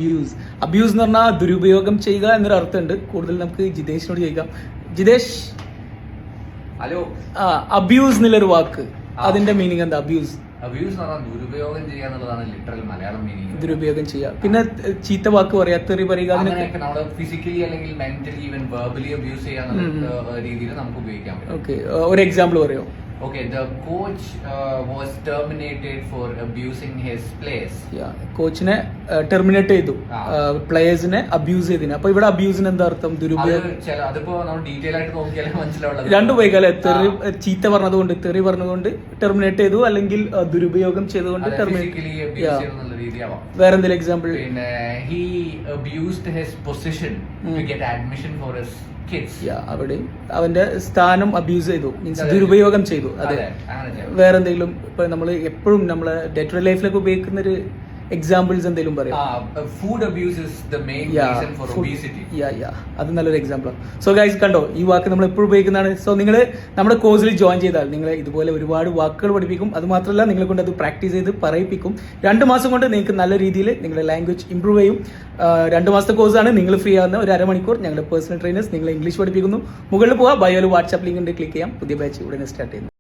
Abuse abuse എന്ന് പറഞ്ഞാൽ ദുരുപയോഗം ചെയ്യുക എന്നൊരു അർത്ഥമുണ്ട്. കൂടുതൽ നമുക്ക് ജിതേഷിനോട് ചോദിക്കാം. ജിതേഷ്, ഹലോ. അബ്യൂസ് എന്നുള്ളൊരു വാക്ക്, അതിന്റെ മീനിങ് എന്താ? അബ്യൂസ് അബ്യൂസ് എന്ന് പറഞ്ഞാൽ ദുരുപയോഗം ചെയ്യുക എന്നുള്ളതാണ് ലിറ്ററൽ മലയാളം മീനിങ്. ദുരുപയോഗം ചെയ്യുക, പിന്നെ ചീത്ത വാക്ക് പറയാ, തെറി പറയുക, അങ്ങനെയൊക്കെ നമ്മൾ ഫിസിക്കലി അല്ലെങ്കിൽ മെന്റലി ഈവൻ വെർബലി അബ്യൂസ് ചെയ്യാന്നുള്ള രീതിയിൽ നമുക്ക് ഉപയോഗിക്കാൻ പറ്റും. ഓക്കെ, ഒരു എക്സാമ്പിൾ പറയോ? Okay, the coach was terminated for abusing his players. കോച്ചിനെ ടെർമിനേറ്റ് ചെയ്തു, പ്ലേയേഴ്സിനെ അബ്യൂസ് ചെയ്തിന്. അപ്പൊ ഇവിടെ അബ്യൂസിന് എന്താ അർത്ഥം? ദുരുപയോഗം. അതിപ്പോ നമ്മൾ ഡീറ്റെയിൽ ആയിട്ട് നോക്കിയാലേ മനസ്സിലാവുള്ളൂ. രണ്ടു ഉപയോഗിക്കാല്ലേ? തെറി, ചീത്ത പറഞ്ഞതുകൊണ്ട്, തെറി പറഞ്ഞതുകൊണ്ട് ടെർമിനേറ്റ് ചെയ്തു, അല്ലെങ്കിൽ ദുരുപയോഗം ചെയ്തുകൊണ്ട് വേറെ എന്തെങ്കിലും എക്സാമ്പിൾ? പിന്നെ he abused his position to get admission for his kids. അവിടെ അവന്റെ സ്ഥാനം അബ്യൂസ് ചെയ്തു, മീൻസ് ദുരുപയോഗം ചെയ്തു. അതെ. വേറെ എന്തെങ്കിലും ഇപ്പൊ നമ്മൾ എപ്പോഴും നമ്മളെ ഡേ ടു ഡേ ലൈഫിലൊക്കെ ഉപയോഗിക്കുന്ന ഒരു എക്സാമ്പിൾസ് എന്തെങ്കിലും പറയാം? Food abuse is the main reason for obesity. അത് നല്ലൊരു എക്സാമ്പിൾ. സോ ഗൈസ്, കണ്ടോ, ഈ വാക്ക് നമ്മൾ എപ്പോഴും ഉപയോഗിക്കുന്നതാണ്. സോ നിങ്ങൾ നമ്മുടെ കോഴ്സിൽ ജോയിൻ ചെയ്താൽ നിങ്ങൾ ഇതുപോലെ ഒരുപാട് വാക്കുകൾ പഠിപ്പിക്കും. അത് മാത്രമല്ല, നിങ്ങളെ കൊണ്ട് അത് പ്രാക്ടീസ് ചെയ്ത് പറയിപ്പിക്കും. 2 മാസം കൊണ്ട് നിങ്ങൾക്ക് നല്ല രീതിയിൽ നിങ്ങളുടെ ലാംഗ്വേജ് ഇംപ്രൂവ് ചെയ്യും. 2 മാസത്തെ കോഴ്സാണ്. നിങ്ങൾ ഫ്രീ ആകുന്ന ഒരു അരമണിക്കൂർ ഞങ്ങളുടെ പേഴ്സണൽ ട്രെയിനേഴ്സ് നിങ്ങളെ ഇംഗ്ലീഷ് പഠിപ്പിക്കുന്നു. മുകളിൽ പോവാ, ബയോയിൽ വാട്സ്ആപ്പ് ലിങ്ക് ഉണ്ട്, ക്ലിക്ക് ചെയ്യാം. പുതിയ ബാച്ച് ഉടനെ സ്റ്റാർട്ട് ചെയ്യുന്നു.